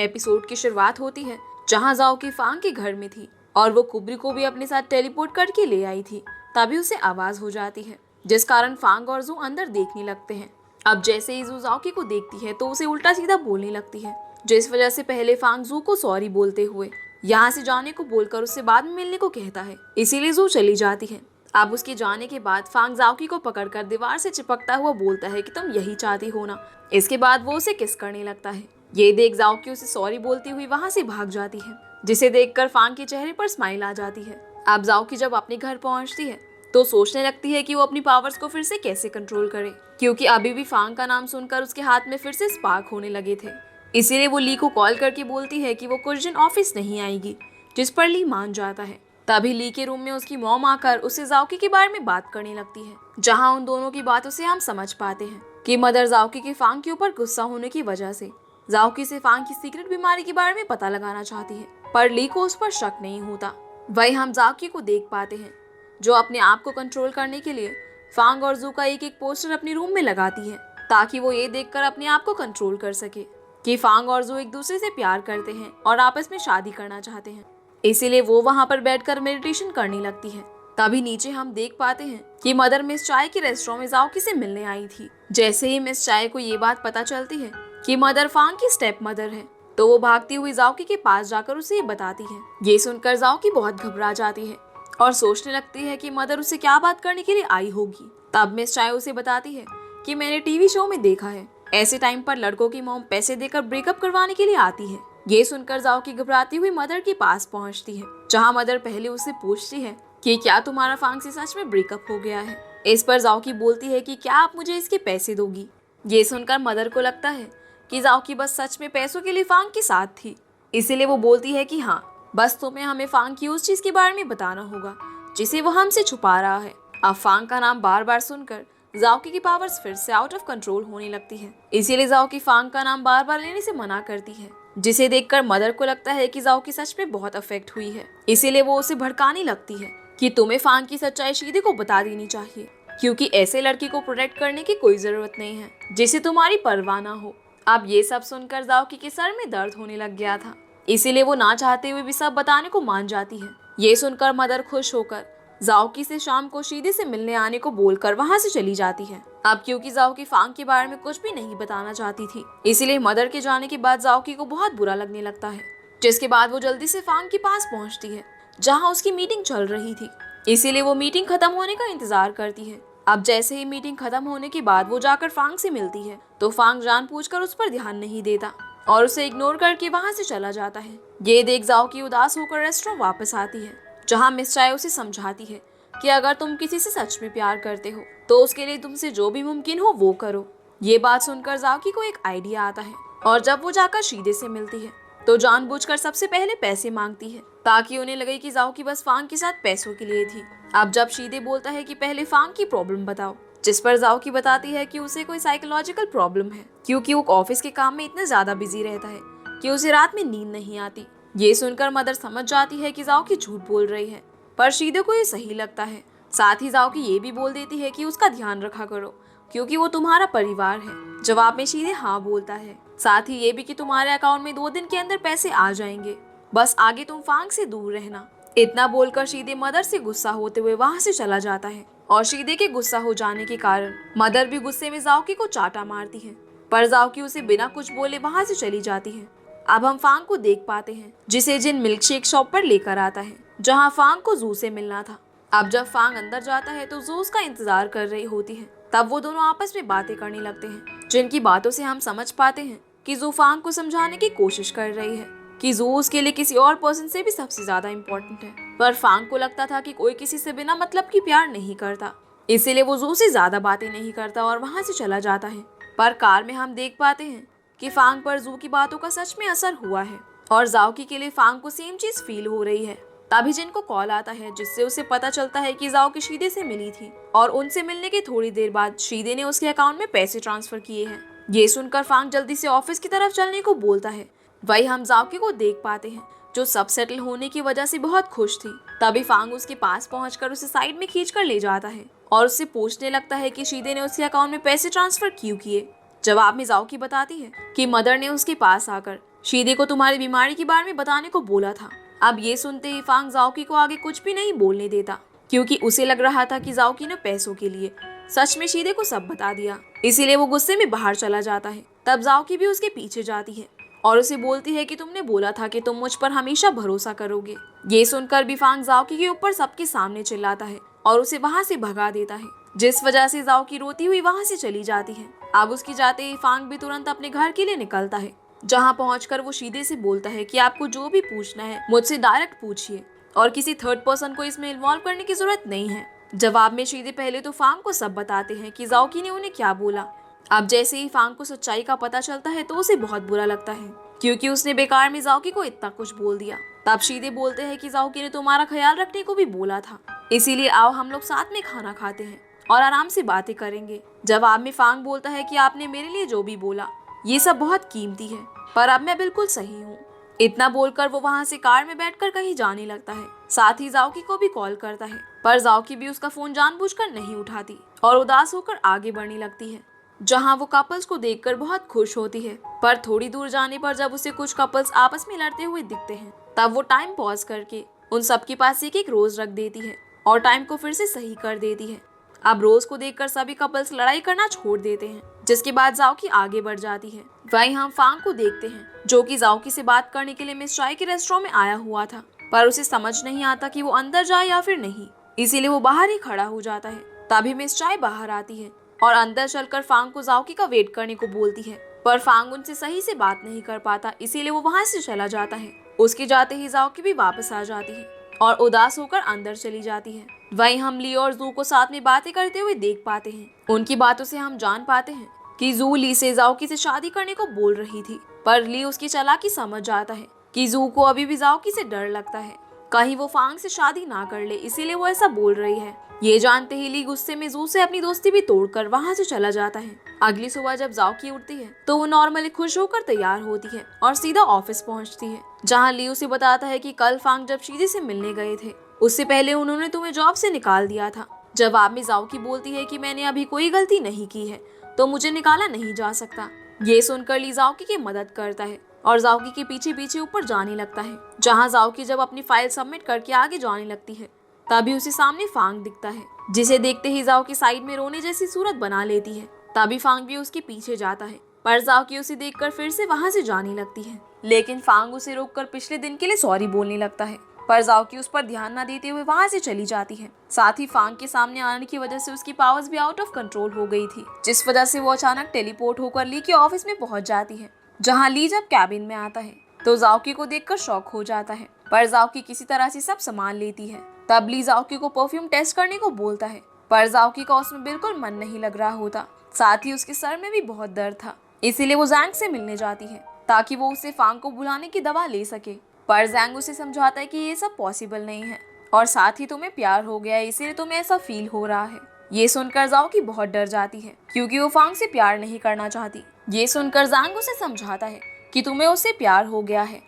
Episode की शुरुआत होती है जहाँ जाओ की फांग के घर में थी और वो कुबरी को भी अपने साथ टेलीपोर्ट करके ले आई थी। तभी उसे आवाज हो जाती है जिस कारण फांग और जू अंदर देखने लगते हैं। अब जैसे ही जू जाओकी को देखती है तो उसे उल्टा सीधा बोलने लगती है, जिस वजह से पहले फांग जू को सॉरी बोलते हुए यहाँ से जाने को बोलकर उससे बाद में मिलने को कहता है। इसीलिए जू चली जाती है। अब उसके जाने के बाद फांग जाओकी को पकड़कर दीवार से चिपकता हुआ बोलता है कि तुम यही चाहती हो ना। इसके बाद वो उसे किस करने लगता है। ये देख जाओकी उसे सॉरी बोलती हुई वहां से भाग जाती है, जिसे देखकर फांग के चेहरे पर स्माइल आ जाती है। अब जाओकी जब अपने घर पहुंचती है तो सोचने लगती है कि वो अपनी पावर्स को फिर से कैसे कंट्रोल करे, क्योंकि अभी भी फांग का नाम सुनकर उसके हाथ में फिर से स्पार्क होने लगे थे। इसीलिए वो ली को कॉल करके बोलती है कि वो कुछ दिन ऑफिस नहीं आएगी, जिस पर ली मान जाता है। तभी ली के रूम में उसकी मॉम आकर उससे जाओकी के बारे में बात करने लगती है, जहाँ उन दोनों की बातों से हम समझ पाते हैं कि मदर जाओकी के फांग के ऊपर गुस्सा होने की वजह से जाओकी से फांग की सीक्रेट बीमारी के बारे में पता लगाना चाहती है, पर ली को उस पर शक नहीं होता। वही हम जाओकी को देख पाते हैं जो अपने आप को कंट्रोल करने के लिए फांग और जू का एक एक पोस्टर अपने रूम में लगाती है, ताकि वो ये देखकर अपने आप को कंट्रोल कर सके कि फांग और जू एक दूसरे से प्यार करते हैं और आपस में शादी करना चाहते हैं। इसीलिए वो वहाँ पर बैठकर मेडिटेशन करने लगती है। तभी नीचे हम देख पाते हैं कि मदर मिस चाय के रेस्टोरेंट में जाओकी से मिलने आई थी। जैसे ही मिस चाय को ये बात पता चलती है कि मदर फांग की स्टेप मदर है, तो वो भागती हुई जाओकी के पास जाकर उसे ये बताती है। ये सुनकर जाओकी बहुत घबरा जाती है और सोचने लगती है कि मदर उससे क्या बात करने के लिए आई होगी। तब मिस चाय उसे बताती है कि मैंने टीवी शो में देखा है, ऐसे टाइम पर लड़कों की मॉम पैसे देकर ब्रेकअप करवाने के लिए आती है। ये सुनकर जाओकी घबराती हुई मदर के पास पहुंचती है, जहां मदर पहले उससे पूछती है कि क्या तुम्हारा फांग से सच में ब्रेकअप हो गया है। इस पर जाओकी बोलती है कि क्या आप मुझे इसके पैसे दोगी। ये सुनकर मदर को लगता है कि जाओकी बस सच में पैसों के लिए फांग के साथ थी, इसीलिए वो बोलती है कि हाँ, बस तुम्हें हमें फांग की उस चीज के बारे में बताना होगा जिसे वो हमसे छुपा रहा है। अब फांग का नाम बार बार सुनकर जाओकी की पावर्स फिर से आउट ऑफ कंट्रोल होने लगती है, इसीलिए जाओकी फांग का नाम बार बार लेने से मना करती है, जिसे देखकर मदर को लगता है कि जाओकी सच में बहुत अफेक्ट हुई है। इसीलिए वो उसे भड़काने लगती है कि तुम्हें फांग की सच्चाई शीदे को बता देनी चाहिए, क्योंकि ऐसे लड़की को प्रोटेक्ट करने की कोई जरूरत नहीं है जिसे तुम्हारी परवाह ना हो। अब ये सब सुनकर जाओकी के सर में दर्द होने लग गया था, इसीलिए वो ना चाहते हुए भी सब बताने को मान जाती है। ये सुनकर मदर खुश होकर जाओकी से शाम को शीदे से मिलने आने को बोलकर वहां से चली जाती है। अब क्योंकि जाओकी फांग के बारे में कुछ भी नहीं बताना चाहती थी, इसीलिए मदर के जाने के बाद जाओकी को बहुत बुरा लगने लगता है, जिसके बाद वो जल्दी से फांग के पास पहुंचती है जहां उसकी मीटिंग चल रही थी। इसीलिए वो मीटिंग खत्म होने का इंतजार करती है। अब जैसे ही मीटिंग खत्म होने के बाद वो जाकर फांग से मिलती है तो फांग जानबूझकर उस पर ध्यान नहीं देता और उसे इग्नोर करके वहां से चला जाता है। ये देख जाओकी उदास होकर रेस्टोरेंट वापस आती है, जहां मिस चाय उसे समझाती है कि अगर तुम किसी से सच में प्यार करते हो तो उसके लिए तुमसे जो भी मुमकिन हो वो करो। ये बात सुनकर जाओकी को एक आइडिया आता है और जब वो जाकर शीदे से मिलती है तो जानबूझकर सबसे पहले पैसे मांगती है, ताकि उन्हें लगे कि जाओकी बस फांग के साथ पैसों के लिए थी। अब जब शीदे बोलता है कि पहले फांग की प्रॉब्लम बताओ, जिस पर जाओकी बताती है कि उसे कोई साइकोलॉजिकल प्रॉब्लम है, क्योंकि वो ऑफिस के काम में इतना ज्यादा बिजी रहता है कि उसे रात में नींद नहीं आती। ये सुनकर मदर समझ जाती है कि जाओकी झूठ बोल रही है, पर शीदे को ये सही लगता है। साथ ही जाओकी ये भी बोल देती है कि उसका ध्यान रखा करो, क्योंकि वो तुम्हारा परिवार है। जवाब में शीदे हाँ बोलता है, साथ ही ये भी कि तुम्हारे अकाउंट में 2 दिन के अंदर पैसे आ जाएंगे, बस आगे तुम फांग से दूर रहना। इतना बोलकर शीदे मदर से गुस्सा होते हुए वहां से चला जाता है और शीदे के गुस्सा हो जाने के कारण मदर भी गुस्से में जाओकी को चाटा मारती है, पर जाओकी उसे बिना कुछ बोले वहां से चली जाती है। अब हम फांग को देख पाते हैं जिसे जिन मिल्क शेक शॉप पर लेकर आता है, जहाँ फांग को जू से मिलना था। अब जब फांग अंदर जाता है तो जू उसका इंतजार कर रही होती है। तब वो दोनों आपस में बातें करने लगते हैं, जिनकी बातों से हम समझ पाते हैं कि जू फांग को समझाने की कोशिश कर रही है कि जू उसके लिए किसी और पर्सन से भी सबसे ज्यादा इम्पोर्टेंट है। पर फांग को लगता था कि कोई किसी से बिना मतलब की प्यार नहीं करता, इसीलिए वो जू से ज्यादा बातें नहीं करता और वहां से चला जाता है। पर कार में हम देख पाते हैं कि फांग पर जू की बातों का सच में असर हुआ है और जाओकी के लिए फांग को सेम चीज फील हो रही है। तभी जिन को कॉल आता है, जिससे उसे पता चलता है कि जाओकी शीदे से मिली थी और उनसे मिलने के थोड़ी देर बाद शीदे ने उसके अकाउंट में पैसे ट्रांसफर किए हैं। ये सुनकर फांग जल्दी से ऑफिस की तरफ चलने को बोलता है। वही हम जाओकी को देख पाते हैं जो सब सेटल होने की वजह से बहुत खुश थी। तभी फांग उसके पास पहुंचकर उसे साइड में खींचकर ले जाता है और उससे पूछने लगता है कि शीदे ने उसके अकाउंट में पैसे ट्रांसफर क्यों किए। जवाब में जाओकी बताती है कि मदर ने उसके पास आकर शीदे को तुम्हारी बीमारी के बारे में बताने को बोला था। अब ये सुनते ही फांग जाओकी को आगे कुछ भी नहीं बोलने देता, क्योंकि उसे लग रहा था कि जाओकी ने पैसों के लिए सच में शीदे को सब बता दिया। इसीलिए वो गुस्से में बाहर चला जाता है। तब जाओकी भी उसके पीछे जाती है और उसे बोलती है कि तुमने बोला था कि तुम मुझ पर हमेशा भरोसा करोगे। ये सुनकर भी फांग जाओकी के ऊपर सबके सामने चिल्लाता है और उसे वहाँ से भगा देता है, जिस वजह से जाओकी रोती हुई वहाँ से चली जाती है। अब उसकी जाते ही फांग भी तुरंत अपने घर के लिए निकलता है, जहाँ पहुंचकर वो शीदे से बोलता है कि आपको जो भी पूछना है मुझसे डायरेक्ट पूछिए और किसी थर्ड पर्सन को इसमें इन्वॉल्व करने की जरूरत नहीं है। जवाब में शीदे पहले तो फांग को सब बताते हैं कि जाओकी ने उन्हें क्या बोला। अब जैसे ही फांग को सच्चाई का पता चलता है तो उसे बहुत बुरा लगता है, क्योंकि उसने बेकार में जाओकी को इतना कुछ बोल दिया। तब शीदे बोलते हैं कि जाओकी ने तुम्हारा ख्याल रखने को भी बोला था, इसीलिए आओ हम लोग साथ में खाना खाते हैं और आराम से बातें करेंगे। जवाब में फांग बोलता है कि आपने मेरे लिए जो भी बोला ये सब बहुत कीमती है, पर अब मैं बिल्कुल सही हूँ। इतना बोलकर वो वहाँ से कार में बैठकर कहीं जाने लगता है। साथ ही जाओकी को भी कॉल करता है, पर जाओकी भी उसका फोन जानबूझकर नहीं उठाती और उदास होकर आगे बढ़ने लगती है, जहाँ वो कपल्स को देखकर बहुत खुश होती है। पर थोड़ी दूर जाने पर जब उसे कुछ कपल्स आपस में लड़ते हुए दिखते हैं, तब वो टाइम पॉज करके उन सबके पास एक एक रोज रख देती है और टाइम को फिर से सही कर देती है। अब रोज को देखकर सभी कपल्स लड़ाई करना छोड़ देते हैं, जिसके बाद जाओकी आगे बढ़ जाती है। वहीं हम फांग को देखते हैं, जो कि जाओकी से बात करने के लिए मिस चाय के रेस्टोरेंट में आया हुआ था, पर उसे समझ नहीं आता कि वो अंदर जाए या फिर नहीं, इसीलिए वो बाहर ही खड़ा हो जाता है। तभी मिस चाय बाहर आती है और अंदर चलकर फांग को जाओकी का वेट करने को बोलती है, पर फांग उनसे सही से बात नहीं कर पाता, इसीलिए वो वहाँ से चला जाता है। उसके जाते ही जाओकी भी वापस आ जाती है और उदास होकर अंदर चली जाती है। वहीं हम ली और जू को साथ में बातें करते हुए देख पाते हैं। उनकी बातों से हम जान पाते हैं कि जू ली से जाओकी से शादी करने को बोल रही थी, पर ली उसकी चालाकी समझ जाता है कि जू को अभी भी जाओकी से डर लगता है, कहीं वो फांग से शादी ना कर ले, इसीलिए वो ऐसा बोल रही है। ये जानते ही ली गुस्से में जू से अपनी दोस्ती भी तोड़कर वहाँ से चला जाता है। अगली सुबह जब जाओकी उठती है तो वो नॉर्मली खुश होकर तैयार होती है और सीधा ऑफिस पहुँचती है, जहाँ ली उसे बताता है कि कल फांग जब शीदे से मिलने गए थे उससे पहले उन्होंने तुम्हें जॉब से निकाल दिया था। जवाब में जाओकी बोलती है कि मैंने अभी कोई गलती नहीं की है तो मुझे निकाला नहीं जा सकता। ये सुनकर ली जाओकी की मदद करता है और जाओकी के पीछे पीछे ऊपर जाने लगता है, जहाँ जाओकी जब अपनी फाइल सबमिट करके आगे जाने लगती है तभी उसे सामने फांग दिखता है, जिसे देखते ही जाओकी साइड में रोने जैसी सूरत बना लेती है। तभी फांग भी उसके पीछे जाता है, पर जाओकी उसे देखकर फिर से वहाँ से जाने लगती है, लेकिन फांग उसे रोककर पिछले दिन के लिए सॉरी बोलने लगता है, पर जाओकी उस पर ध्यान न देते हुए वहाँ से चली जाती है। साथ ही फांग के सामने आने की वजह से उसकी पावर्स भी आउट ऑफ कंट्रोल हो गई थी, जिस वजह से वो अचानक टेलीपोर्ट होकर ली के ऑफिस में पहुंच जाती है, जहाँ ली जब कैबिन में आता है तो जाओकी को देखकर शॉक हो जाता है, पर जाओकी किसी तरह से सब संभाल लेती है। तब ली जाओकी को परफ्यूम टेस्ट करने को बोलता है, पर जाओकी का उसमें बिल्कुल मन नहीं लग रहा होता। साथ ही उसके सर में भी बहुत दर्द था, इसीलिए वो जैंग से मिलने जाती है ताकि वो उसे फांग को भुलाने की दवा ले सके। पर जैंग उसे समझाता है कि ये सब पॉसिबल नहीं है और साथ ही तुम्हें प्यार हो गया है, इसीलिए तुम्हें ऐसा फील हो रहा है। ये सुनकर जाओकी बहुत डर जाती है, क्योंकि वो फांग से प्यार नहीं करना चाहती। ये सुनकर जैंग उसे समझाता है कि तुम्हें उससे प्यार हो गया है,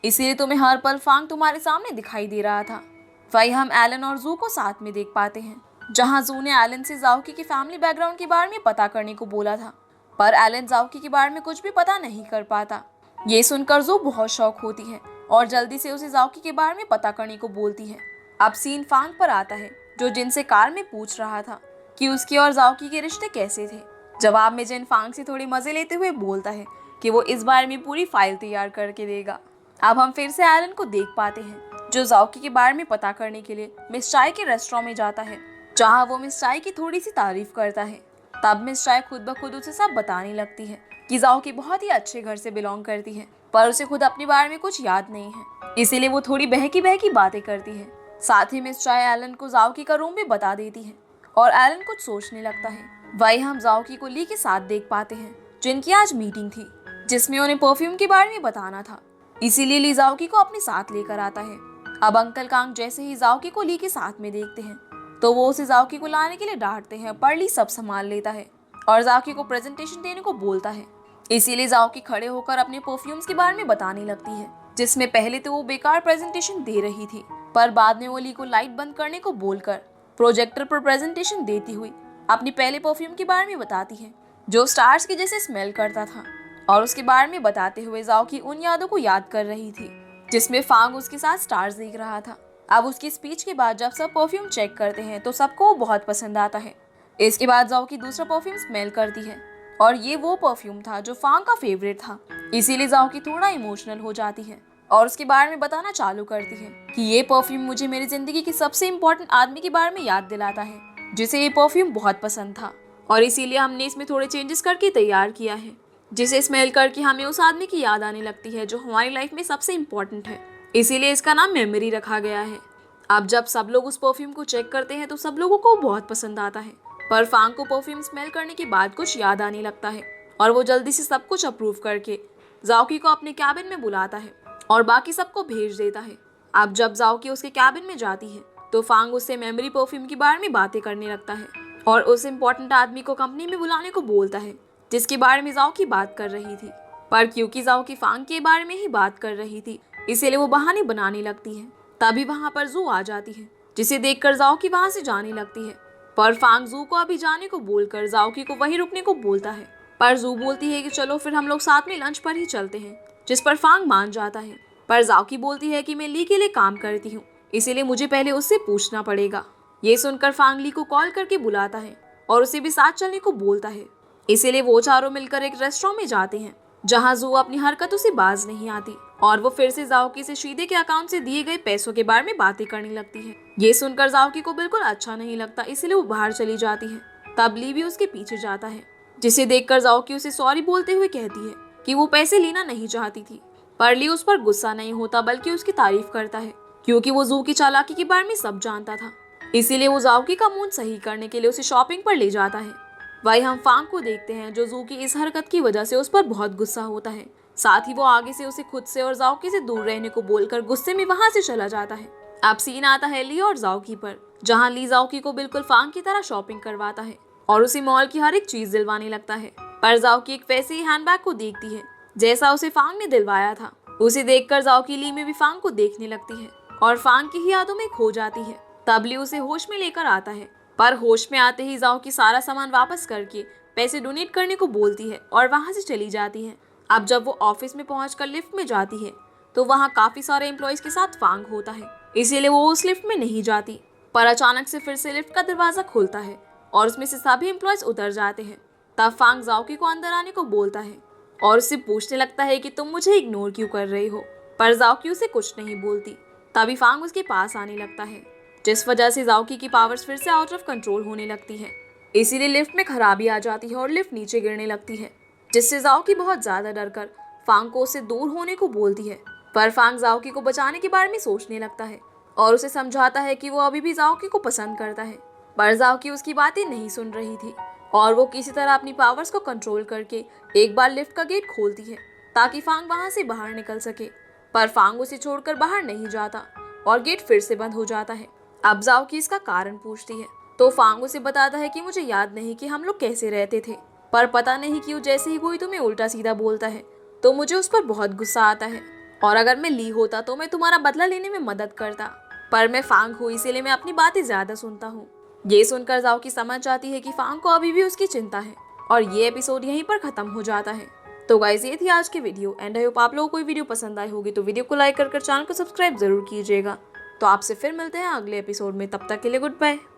इसीलिए तुम्हें हर पल फांग तुम्हारे सामने दिखाई दे रहा था। वही हम एलन और जू को साथ में देख पाते हैं, जहाँ जू ने एलन से जाओकी की फैमिली बैकग्राउंड के बारे में पता करने को बोला था, पर एलन जाओकी के बारे में कुछ भी पता नहीं कर पाता। ये सुनकर जू बहुत शौक होती है और जल्दी से उसे जाओकी के बारे में पता करने को बोलती है। अब सीन फांग पर आता है, जो जिन से कार में पूछ रहा था कि उसके और जाओकी के रिश्ते कैसे थे। जवाब में जिन फांग से थोड़ी मजे लेते हुए बोलता है कि वो इस बारे में पूरी फाइल तैयार करके देगा। अब हम फिर से एलन को देख पाते हैं, जो जाओकी के बारे में पता करने के लिए मिस चाय के रेस्टोरेंट में जाता है, जहाँ वो मिस चाय की थोड़ी सी तारीफ करता है। तब मिस चाय खुद ब खुद उसे सब बताने लगती है कि जाओकी बहुत ही अच्छे घर से बिलोंग करती है, पर उसे खुद अपने बारे में कुछ याद नहीं है, इसीलिए वो थोड़ी बहकी बहकी बातें करती है। साथ ही मिस चाय एलन को जाओकी का रूम भी बता देती है और एलन कुछ सोचने लगता है। वही हम जाओकी को ली के साथ देख पाते हैं, जिनकी आज मीटिंग थी, जिसमें उन्हें परफ्यूम के बारे में बताना था, इसीलिए ली जाओकी को अपने साथ लेकर आता है। अब अंकल कांग जैसे ही जाओकी को ली के साथ में देखते हैं तो वो उसे जाओकी को लाने के लिए डांटते हैं, पर ली सब संभाल लेता है और जाओकी को प्रेजेंटेशन देने को बोलता है। इसीलिए जाओकी खड़े होकर अपने परफ्यूम्स के बारे में बताने लगती है, जिसमें पहले तो वो बेकार प्रेजेंटेशन दे रही थी, पर बाद में वो ली को लाइट बंद करने को बोलकर प्रोजेक्टर पर प्रेजेंटेशन देती हुई अपनी पहले परफ्यूम के बारे में बताती है, जो स्टार्स के जैसे स्मेल करता था और उसके बारे में बताते हुए जाओ की उन यादों को याद कर रही थी जिसमें फांग उसके साथ स्टार्स देख रहा था। अब उसकी स्पीच के बाद जब सब परफ्यूम चेक करते हैं तो सबको वो बहुत पसंद आता है। इसके बाद जाओ की दूसरा परफ्यूम स्मेल करती है और ये वो परफ्यूम था जो फांग का फेवरेट था। इसीलिए जाओ की थोड़ा इमोशनल हो जाती है और उसके बारे में बताना चालू करती है कि ये परफ्यूम मुझे मेरी जिंदगी के सबसे इम्पोर्टेंट आदमी के बारे में याद दिलाता है जिसे ये परफ्यूम बहुत पसंद था और इसीलिए हमने इसमें थोड़े चेंजेस करके तैयार किया है, जिसे स्मेल करके हमें उस आदमी की याद आने लगती है जो हमारी लाइफ में सबसे इम्पोर्टेंट है। इसीलिए इसका नाम मेमोरी रखा गया है। अब जब सब लोग उस परफ्यूम को चेक करते हैं तो सब लोगों को बहुत पसंद आता है, पर फांग को परफ्यूम स्मेल करने के बाद कुछ याद आने लगता है और वो जल्दी से सब कुछ अप्रूव करके जाओकी को अपने कैबिन में बुलाता है और बाकी सबको भेज देता है। अब जब जाओकी उसके कैबिन में जाती है तो फांग उससे मेमोरी परफ्यूम के बारे में बातें करने लगता है और उस इम्पोर्टेंट आदमी को कंपनी में बुलाने को बोलता है जिसके बारे में जाओकी बात कर रही थी। पर क्योंकि जाओकी फांग के बारे में ही बात कर रही थी इसीलिए वो बहाने बनाने लगती है। तभी वहाँ पर जू आ जाती है जिसे देखकर जाओकी वहाँ से जाने लगती है, पर फांग जू को अभी जाने को बोलकर जाओकी को वहीं रुकने को बोलता है। पर जू बोलती है कि चलो फिर हम लोग साथ में लंच पर ही चलते हैं, जिस पर फांग मान जाता है। पर जाओकी बोलती है कि मैं ली के लिए काम करती हूँ इसीलिए मुझे पहले उससे पूछना पड़ेगा। ये सुनकर फांग ली को कॉल करके बुलाता है और उसे भी साथ चलने को बोलता है। इसीलिए वो चारों मिलकर एक रेस्टोरेंट में जाते हैं जहाँ जू अपनी हरकतों से बाज नहीं आती और वो फिर से जाओकी से शीदे के अकाउंट से दिए गए पैसों के बारे में बातें करने लगती है। ये सुनकर जाओकी को बिल्कुल अच्छा नहीं लगता इसीलिए वो बाहर चली जाती है। तब ली भी उसके पीछे जाता है जिसे देखकर जाओकी उसे सॉरी बोलते हुए कहती है कि वो पैसे लेना नहीं चाहती थी। पर ली उस पर गुस्सा नहीं होता बल्कि उसकी तारीफ करता है क्योंकि वो जू की चालाकी के बारे में सब जानता था। इसीलिए वो जाओकी का मूड सही करने के लिए उसे शॉपिंग पर ले जाता है। वही हम फांग को देखते हैं जो जू की इस हरकत की वजह से उस पर बहुत गुस्सा होता है। साथ ही वो आगे से उसे खुद से और जाओकी से दूर रहने को बोलकर गुस्से में वहां से चला जाता है। अब सीन आता है ली और जाओकी पर, जहां ली जाओकी को बिल्कुल फांग की तरह शॉपिंग करवाता है और उसे मॉल की हर एक चीज दिलवाने लगता है। पर जाओकी एक वैसे ही हैंडबैग को देखती है जैसा उसे फांग ने दिलवाया था। उसे देखकर जाओकी ली में भी फांग को देखने लगती है और फांग की ही यादों में खो जाती है। तब ली उसे होश में लेकर आता है, पर होश में आते ही जाओकी सारा सामान वापस करके पैसे डोनेट करने को बोलती है और वहां से चली जाती है। अब जब वो ऑफिस में पहुंचकर लिफ्ट में जाती है तो वहां काफी सारे एम्प्लॉयज के साथ फांग होता है, इसीलिए वो उस लिफ्ट में नहीं जाती। पर अचानक से फिर से लिफ्ट का दरवाजा खुलता है और उसमें से सभी एम्प्लॉयज उतर जाते हैं। तब फांग जाओकी को अंदर आने को बोलता है और उससे पूछने लगता है कि तुम मुझे इग्नोर क्यों कर रही हो। पर जाओकी उसे कुछ नहीं बोलती। तभी फांग उसके पास आने लगता है जिस वजह से जाओकी की पावर्स फिर से आउट ऑफ कंट्रोल होने लगती है। इसीलिए लिफ्ट में खराबी आ जाती है और लिफ्ट नीचे गिरने लगती है, जिससे जाओकी बहुत ज्यादा डरकर फांग को उससे दूर होने को बोलती है। पर फांग जाओकी को बचाने के बारे में सोचने लगता है और उसे समझाता है कि वो अभी भी जाओकी को पसंद करता है। पर जाओकी उसकी बातें नहीं सुन रही थी और वो किसी तरह अपनी पावर्स को कंट्रोल करके एक बार लिफ्ट का गेट खोलती है ताकि फांग वहां से बाहर निकल सके। पर फांग उसे छोड़कर बाहर नहीं जाता और गेट फिर से बंद हो जाता है। अब जाओकी इसका कारण पूछती है तो फांग उसे बताता है कि मुझे याद नहीं कि हम लोग कैसे रहते थे, पर पता नहीं क्यों जैसे ही कोई तुम्हें उल्टा सीधा बोलता है तो मुझे उस पर बहुत गुस्सा आता है और अगर मैं ली होता तो मैं तुम्हारा बदला लेने में मदद करता, पर मैं फांग हूँ इसीलिए मैं अपनी बातें ज्यादा सुनता हूँ। ये सुनकर जाओकी समझ जाती है कि फांग को अभी भी उसकी चिंता है और ये एपिसोड यहीं पर खत्म हो जाता है। तो गाइस ये थी आज की वीडियो एंड आई होप आप लोगों को वीडियो पसंद आई होगी, तो वीडियो को लाइक कर चैनल को सब्सक्राइब जरूर कीजिएगा। तो आपसे फिर मिलते हैं अगले एपिसोड में, तब तक के लिए गुड बाय।